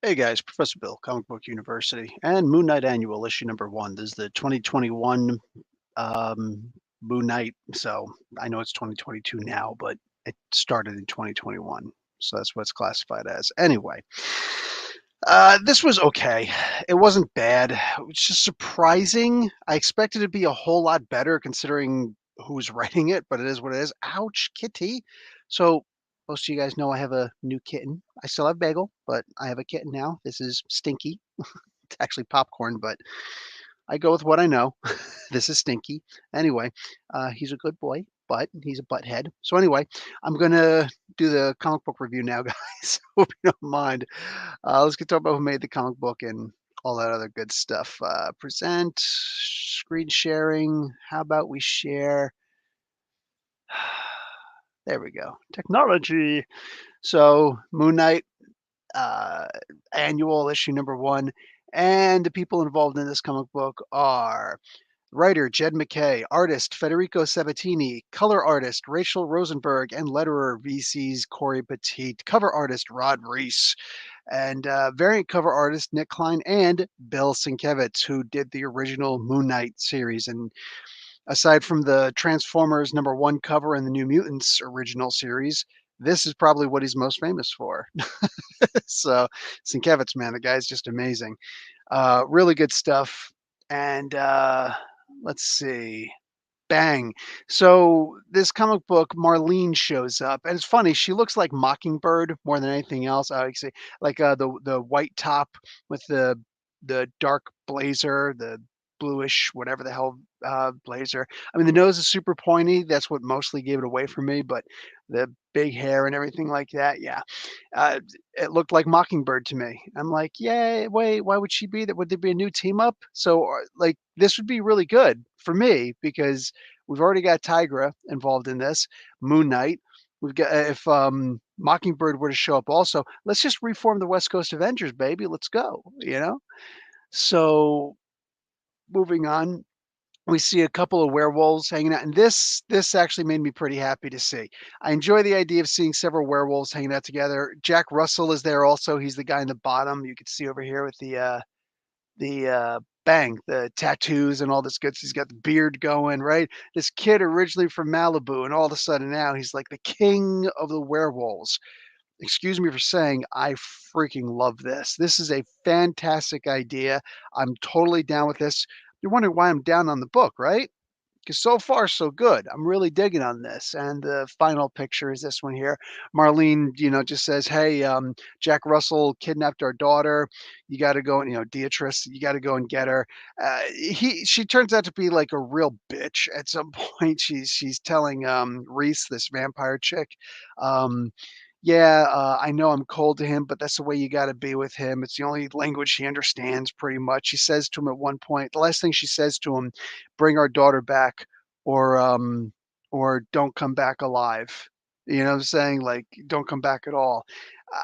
Hey guys, Professor Bill, Comic Book University, and Moon Knight Annual, issue number one. This is the 2021 Moon Knight. So I know it's 2022 now, but it started in 2021. So that's what it's classified as. Anyway, this was okay. It wasn't bad. It was just surprising. I expected it to be a whole lot better considering who's writing it, but it is what it is. Ouch, kitty. So most of you guys know I have a new kitten. I still have Bagel, but I have a kitten now. This is Stinky. It's actually popcorn, but I go with what I know. This is Stinky. Anyway, he's a good boy, but he's a butthead. So anyway, I'm gonna do the comic book review now, guys. Hope you don't mind. Let's get to about who made the comic book and all that other good stuff. Present, screen sharing. How about we share? There we go. Technology. So Moon Knight uh, Annual issue number one. And the people involved in this comic book are writer Jed MacKay, artist Federico Sabatini, color artist Rachel Rosenberg, and letterer VC's Corey Petit, cover artist Rod Reese, and variant cover artist Nick Klein, and Bill Sienkiewicz, who did the original Moon Knight series. And aside from the Transformers number one cover and the New Mutants original series, this is probably what he's most famous for. So Sienkiewicz, man, the guy's just amazing. Really good stuff. And let's see. Bang. So this comic book, Marlene shows up, and it's funny. She looks like Mockingbird more than anything else. I would say, like the white top with the dark blazer, the bluish whatever the hell blazer. I mean, the nose is super pointy. That's what mostly gave it away for me. But the big hair and everything like that, yeah, uh, it looked like Mockingbird to me. I'm like, yeah, wait, why would she be that? Would there be a new team up? So, like, this would be really good for me because we've already got Tigra involved in this, Moon Knight. We've got if Mockingbird were to show up also, let's just reform the West Coast Avengers, baby. Let's go, you know? So moving on, we see a couple of werewolves hanging out, and this actually made me pretty happy to see. I enjoy the idea of seeing several werewolves hanging out together. Jack Russell is there also. He's the guy in the bottom. You can see over here with the bang, the tattoos and all this good. He's got the beard going, right? This kid originally from Malibu, and all of a sudden now he's like the king of the werewolves. Excuse me for saying I freaking love this. This is a fantastic idea. I'm totally down with this. You're wondering why I'm down on the book, right? Because so far so good. I'm really digging on this. And the final picture is this one here. Marlene, just says, "Hey, Jack Russell kidnapped our daughter. You got to go and Beatrice, you got to go and get her." She turns out to be like a real bitch at some point. She's telling Reese, this vampire chick, um, yeah, I know I'm cold to him, but that's the way you got to be with him. It's the only language he understands, pretty much. She says to him at one point, the last thing she says to him, "Bring our daughter back, or don't come back alive." You know what I'm saying? Like, don't come back at all.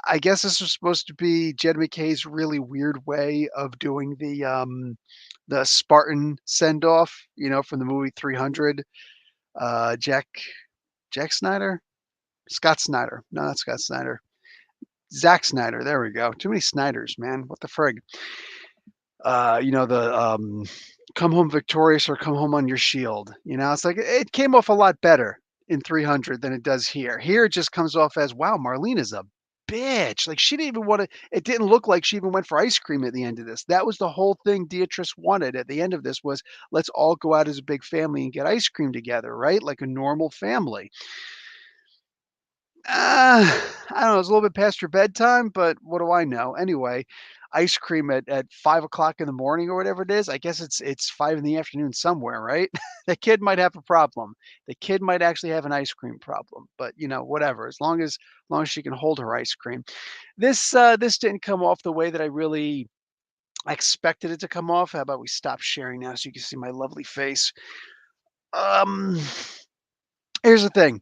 I guess this was supposed to be Jed MacKay's really weird way of doing the Spartan send off, from the movie 300. Jack Snyder, Scott Snyder. No, not Scott Snyder. Zack Snyder. There we go. Too many Snyders, man. What the frig? The come home victorious or come home on your shield. It's like it came off a lot better in 300 than it does here. Here it just comes off as, wow, Marlene is a bitch. Like, she didn't even want to. It didn't look like she even went for ice cream at the end of this. That was the whole thing Beatrice wanted at the end of this was, let's all go out as a big family and get ice cream together, right? Like a normal family. I don't know, it's a little bit past your bedtime, but what do I know? Anyway, ice cream at 5 o'clock in the morning or whatever it is. I guess it's 5 in the afternoon somewhere, right? The kid might have a problem. The kid might actually have an ice cream problem, but whatever. As long as she can hold her ice cream. This didn't come off the way that I really expected it to come off. How about we stop sharing now so you can see my lovely face? Um, Here's the thing.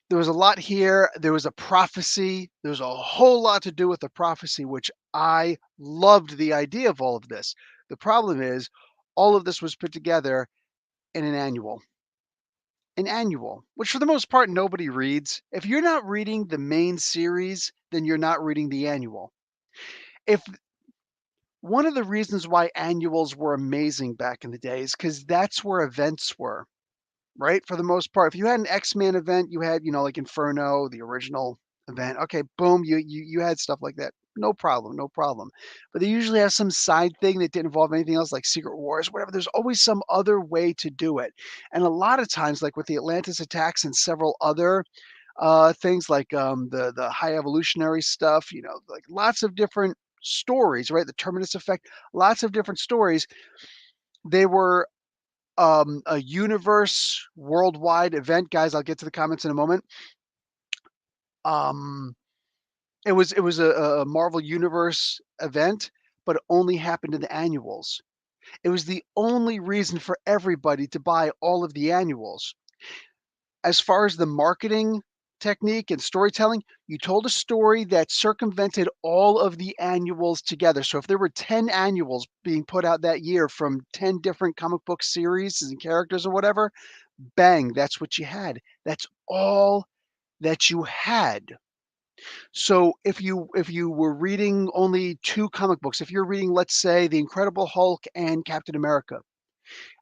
There was a lot here. There was a prophecy. There was a whole lot to do with the prophecy, which I loved the idea of all of this. The problem is, all of this was put together in an annual, which for the most part nobody reads. If you're not reading the main series, then you're not reading the annual. If One of the reasons why annuals were amazing back in the day is because that's where events were. Right? For the most part, if you had an X-Men event, you had, like Inferno, the original event. Okay, boom, you had stuff like that. No problem, no problem. But they usually have some side thing that didn't involve anything else, like Secret Wars, whatever. There's always some other way to do it. And a lot of times, like with the Atlantis attacks and several other things like the high evolutionary stuff, like lots of different stories, right? The Terminus effect, lots of different stories. They were a universe worldwide event, guys. I'll get to the comments in a moment. Um, it was a Marvel Universe event, but it only happened in the annuals. It was the only reason for everybody to buy all of the annuals. As far as the marketing technique and storytelling, you told a story that circumvented all of the annuals together. So if there were 10 annuals being put out that year from 10 different comic book series and characters or whatever, bang, that's what you had. That's all that you had. So if you were reading only 2 comic books, if you're reading, let's say, The Incredible Hulk and Captain America,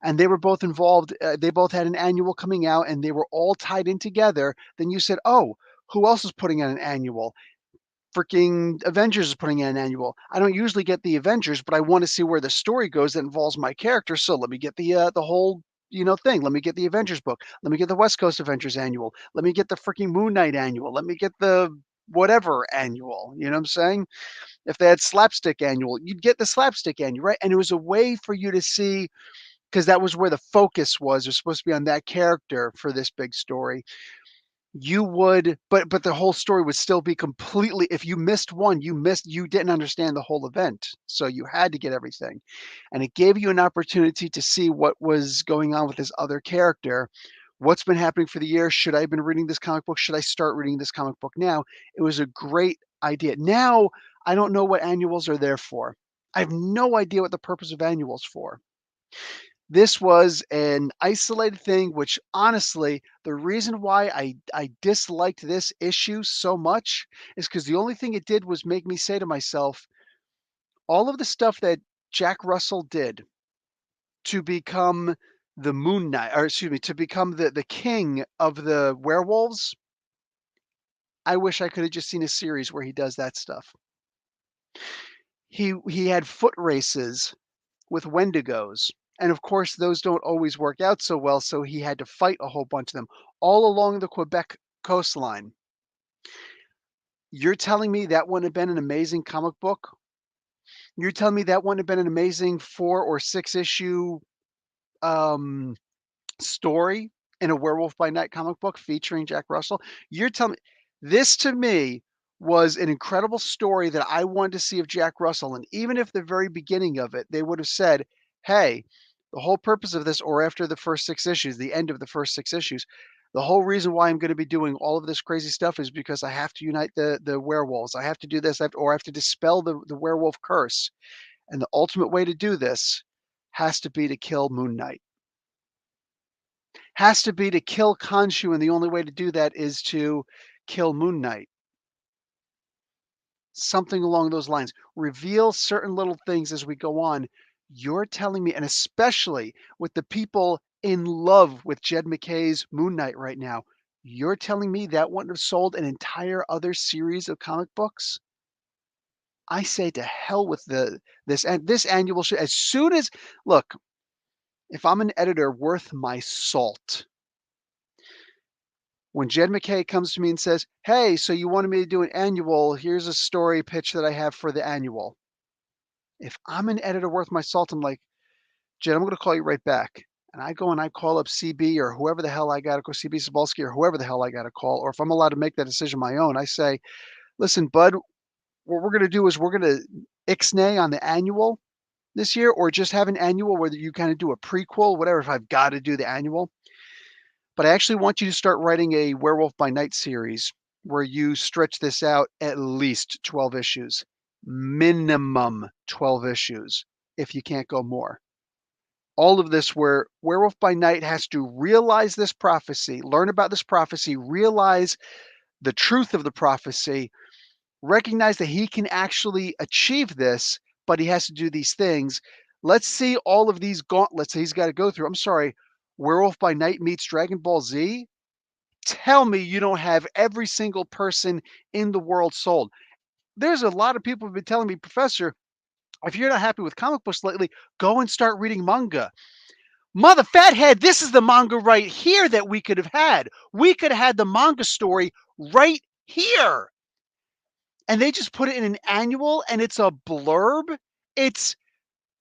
and they were both involved, they both had an annual coming out and they were all tied in together, then you said, "Oh, who else is putting out an annual? Freaking Avengers is putting in an annual. I don't usually get the Avengers, but I want to see where the story goes that involves my character. So let me get the whole thing. Let me get the Avengers book. Let me get the West Coast Avengers annual. Let me get the freaking Moon Knight annual. Let me get the whatever annual. You know what I'm saying? If they had slapstick annual, you'd get the slapstick annual, right? And it was a way for you to see because that was where the focus was. It was supposed to be on that character for this big story. You would but the whole story would still be completely if you missed one, you didn't understand the whole event, so you had to get everything, and it gave you an opportunity to see what was going on with this other character. What's been happening for the year? Should I have been reading this comic book? Should I start reading this comic book now? It was a great idea. Now, I don't know what annuals are there for. I have no idea what the purpose of annuals for. This was an isolated thing, which honestly, the reason why I disliked this issue so much is because the only thing it did was make me say to myself, all of the stuff that Jack Russell did to become the Moon Knight, or excuse me, to become the king of the werewolves, I wish I could have just seen a series where he does that stuff. He had foot races with Wendigos. And of course, those don't always work out so well, so he had to fight a whole bunch of them all along the Quebec coastline. You're telling me that wouldn't have been an amazing comic book? You're telling me that wouldn't have been an amazing 4 or 6 issue um, story in a Werewolf by Night comic book featuring Jack Russell? You're telling me this to me was an incredible story that I wanted to see of Jack Russell. And even if the very beginning of it, they would have said, hey, the whole purpose of this, or after the first 6 issues, the end of the first 6 issues, the whole reason why I'm going to be doing all of this crazy stuff is because I have to unite the werewolves. I have to do this, or I have to dispel the werewolf curse. And the ultimate way to do this has to be to kill Moon Knight. Has to be to kill Khonshu, and the only way to do that is to kill Moon Knight. Something along those lines. Reveal certain little things as we go on. You're telling me, and especially with the people in love with Jed McKay's Moon Knight right now, you're telling me that wouldn't have sold an entire other series of comic books? I say to hell with this annual show. As soon as look, if I'm an editor worth my salt, when Jed McKay comes to me and says, "Hey, so you wanted me to do an annual, here's a story pitch that I have for the annual." If I'm an editor worth my salt, I'm like, "Jed, I'm gonna call you right back." And I go and I call up CB or whoever the hell I gotta call, CB Cebulski or whoever the hell I gotta call, or if I'm allowed to make that decision on my own, I say, "Listen, bud, what we're gonna do is we're gonna ixnay on the annual this year, or just have an annual where you kind of do a prequel, whatever, if I've got to do the annual. But I actually want you to start writing a Werewolf by Night series where you stretch this out at least 12 issues, minimum 12 issues, if you can't go more. All of this where Werewolf by Night has to realize this prophecy, learn about this prophecy, realize the truth of the prophecy, recognize that he can actually achieve this, but he has to do these things. Let's see all of these gauntlets that he's got to go through. I'm sorry, Werewolf by Night meets Dragon Ball Z? Tell me you don't have every single person in the world sold. There's a lot of people who've been telling me, "Professor, if you're not happy with comic books lately, go and start reading manga." Mother fathead, this is the manga right here that we could have had. We could have had the manga story right here. And they just put it in an annual and it's a blurb. It's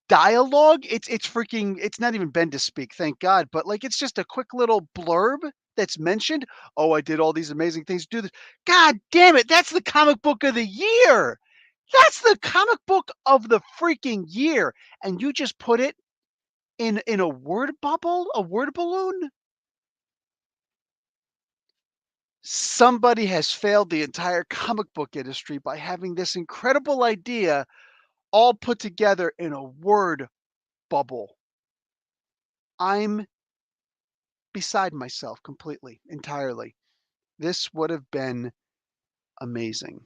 dialogue. It's freaking it's not even Ben to speak, thank God, but like it's just a quick little blurb that's mentioned. Oh, I did all these amazing things. Do this. God damn it, that's the comic book of the year. That's the comic book of the freaking year. And you just put it in a word bubble, a word balloon? Somebody has failed the entire comic book industry by having this incredible idea all put together in a word bubble. I'm beside myself completely, entirely. This would have been amazing.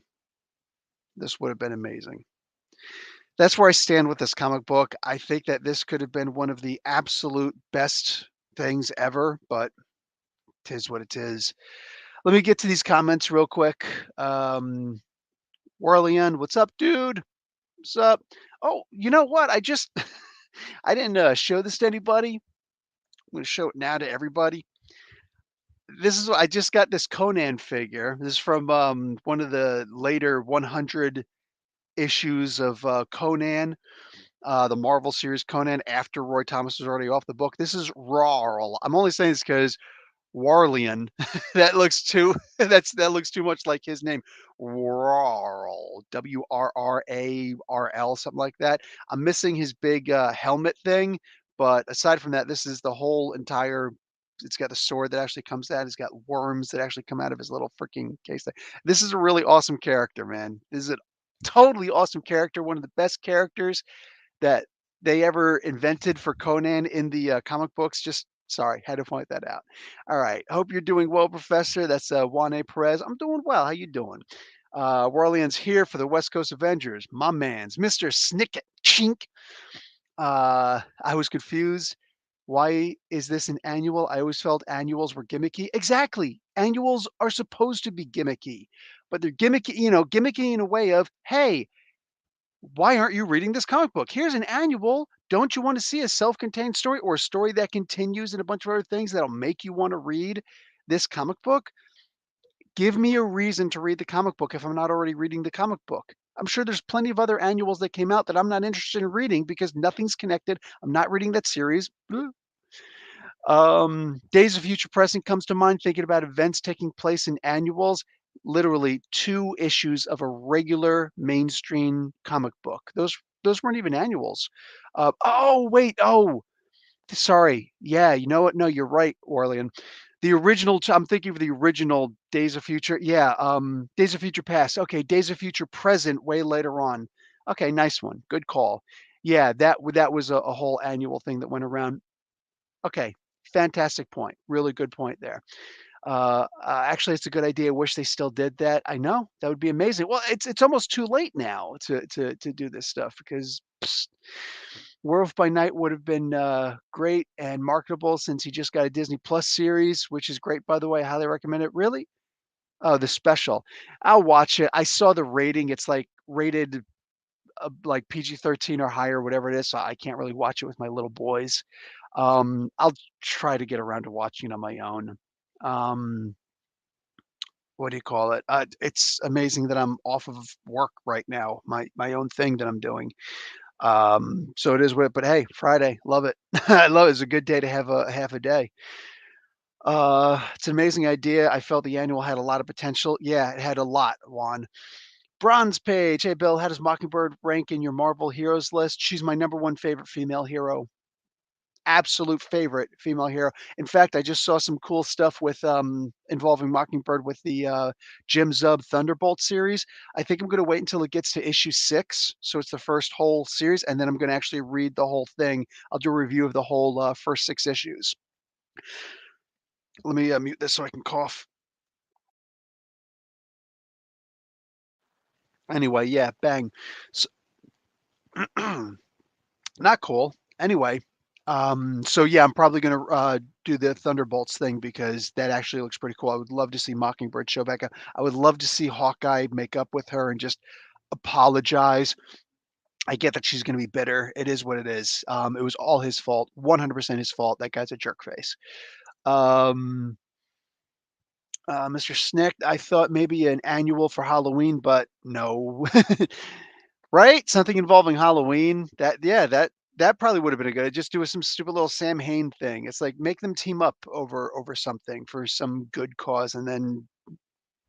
This would have been amazing. That's where I stand with this comic book. I think that this could have been one of the absolute best things ever, but tis what it is. Let me get to these comments real quick. Warlian, what's up, dude? What's up? Oh, you know what? I just I didn't show this to anybody. I'm going to show it now to everybody. This is what I just got this Conan figure. This is from one of the later 100 issues of Conan, the Marvel series Conan after Roy Thomas was already off the book. This is Rawr. I'm only saying this because Warlian. That looks too that looks too much like his name. Wrarl. Wrrarl, something like that. I'm missing his big helmet thing, but aside from that, this is the whole entire it's got a sword that actually comes out. It's got worms that actually come out of his little freaking case thing. This is a really awesome character, man. This is a totally awesome character, one of the best characters that they ever invented for Conan in the comic books. Just sorry, had to point that out. All right, hope you're doing well, Professor. That's Juan Perez. I'm doing well. How you doing? Warlian's here for the West Coast Avengers. My man's Mr. Snicket Chink. I was confused. Why is this an annual? I always felt annuals were gimmicky. Exactly. Annuals are supposed to be gimmicky, but they're gimmicky, gimmicky in a way of, hey, why aren't you reading this comic book? Here's an annual. Don't you want to see a self-contained story or a story that continues and a bunch of other things that'll make you want to read this comic book? Give me a reason to read the comic book if I'm not already reading the comic book. I'm sure there's plenty of other annuals that came out that I'm not interested in reading because nothing's connected. I'm not reading that series. Days of Future Present comes to mind, thinking about events taking place in annuals. Literally 2 issues of a regular mainstream comic book. Those weren't even annuals. Oh, wait, oh, sorry. Yeah, you know what? No, you're right, Orlean. The original I'm thinking of the original Days of Future yeah, Days of Future Past. Okay, Days of Future Present way later on. Okay, nice one. Good call. Yeah, that was a whole annual thing that went around. Okay, fantastic point. Really good point there. Actually, it's a good idea. I wish they still did that. I know that would be amazing. Well, it's almost too late now to do this stuff because Werewolf by Night would have been great and marketable since he just got a Disney Plus series, which is great by the way. I highly recommend it. Really? Oh, the special. I'll watch it. I saw the rating. It's like rated like PG-13 or higher, whatever it is. So I can't really watch it with my little boys. I'll try to get around to watching on my own. Um, what do you call it? It's amazing that I'm off of work right now, my own thing that I'm doing. So it is what, but hey, Friday, love it. I love it. It's a good day to have a half a day. It's an amazing idea. I felt the annual had a lot of potential. Yeah, it had a lot, Juan. Bronze page. Hey, Bill, how does Mockingbird rank in your Marvel heroes list? She's my number one favorite female hero. Absolute favorite female hero. In fact, I just saw some cool stuff with involving Mockingbird with the Jim Zub Thunderbolt series. I think I'm going to wait until it gets to issue 6, so it's the first whole series, and then I'm going to actually read the whole thing. I'll do a review of the whole first 6 issues. Let me mute this so I can cough. Anyway, yeah, bang. Not cool. Anyway, so yeah, I'm probably gonna do the Thunderbolts thing because that actually looks pretty cool. I would love to see Mockingbird show back up. I would love to see Hawkeye make up with her and just apologize. I get that she's gonna be bitter. It is what it is. It was all his fault, 100% his fault. That guy's a jerk face. Um, Mr. Snick, I thought maybe an annual for Halloween, but no. Right? Something involving Halloween. That yeah, that probably would have been a good just do some stupid little Sam Hain thing. It's like make them team up over something for some good cause and then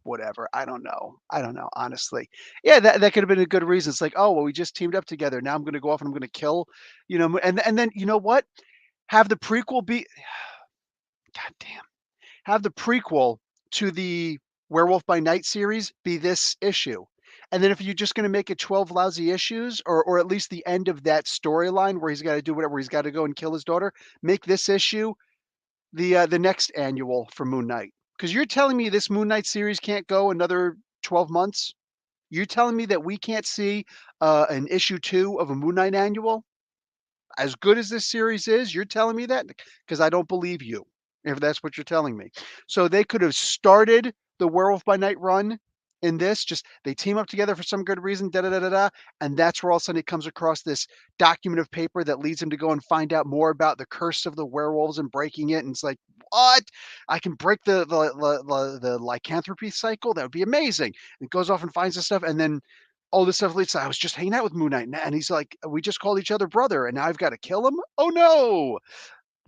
whatever. I don't know. I don't know, honestly. Yeah, that could have been a good reason. It's like, "Oh, well, we just teamed up together. Now I'm gonna go off and I'm gonna kill," and then you know what? Have the prequel be God damn. Have the prequel to the Werewolf by Night series be this issue. And then if you're just gonna make it 12 lousy issues or at least the end of that storyline where he's gotta do whatever, he's gotta go and kill his daughter, make this issue the next annual for Moon Knight. Because 'Cause you're telling me this Moon Knight series can't go another 12 months? You're telling me that we can't see, an issue 2 of a Moon Knight annual? As good as this series is, you're telling me that? Because I don't believe you, if that's what you're telling me. So they could have started the Werewolf by Night run in this, just they team up together for some good reason, da da da da da, and that's where all of a sudden he comes across this document of paper that leads him to go and find out more about the curse of the werewolves and breaking it. And it's like, what? I can break the lycanthropy cycle. That would be amazing. And goes off and finds this stuff, and then all this stuff leads to, I was just hanging out with Moon Knight, and he's like, we just called each other brother, and now I've got to kill him. Oh no,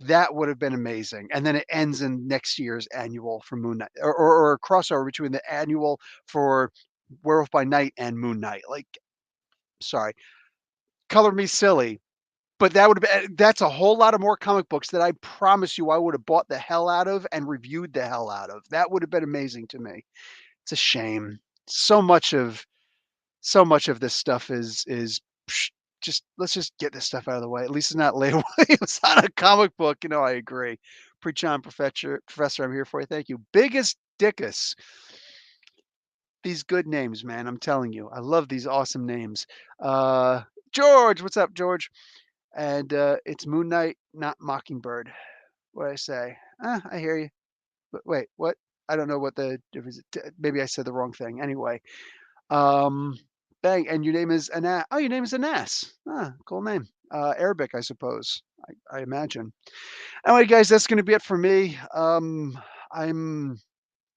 that would have been amazing. And then it ends in next year's annual for Moon Knight, or a crossover between the annual for Werewolf by Night and Moon Knight. Like, sorry, color me silly, but that would have been that's a whole lot of more comic books that I promise you I would have bought the hell out of and reviewed the hell out of. That would have been amazing to me. It's a shame. So much of so much of this stuff is psh, just let's just get this stuff out of the way. At least it's not Leigh Williams on a comic book. I agree. Preach on, Professor. I'm here for you. Thank you. Biggest Dickus. These good names, man. I'm telling you, I love these awesome names. Uh, George, what's up, George? And it's Moon Knight, not Mockingbird. What I say? I hear you. But wait, what? I don't know what the difference. Maybe I said the wrong thing. Anyway, Um, bang, and your name is Anas. Oh, your name is Anas. Ah, cool name. Arabic, I suppose. I imagine. Anyway, guys, that's going to be it for me. I'm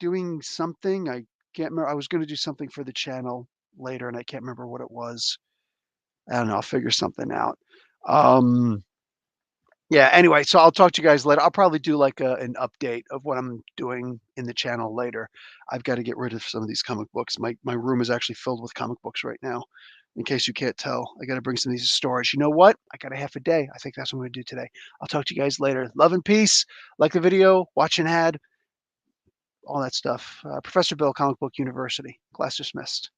doing something. I can't remember. I was going to do something for the channel later, and I can't remember what it was. I don't know. I'll figure something out. Um, yeah, anyway, so I'll talk to you guys later. I'll probably do like an update of what I'm doing in the channel later. I've got to get rid of some of these comic books. My room is actually filled with comic books right now. In case you can't tell, I got to bring some of these to storage. You know what? I got a half a day. I think that's what I'm going to do today. I'll talk to you guys later. Love and peace. Like the video, watch an ad, all that stuff. Professor Bill, Comic Book University. Class dismissed.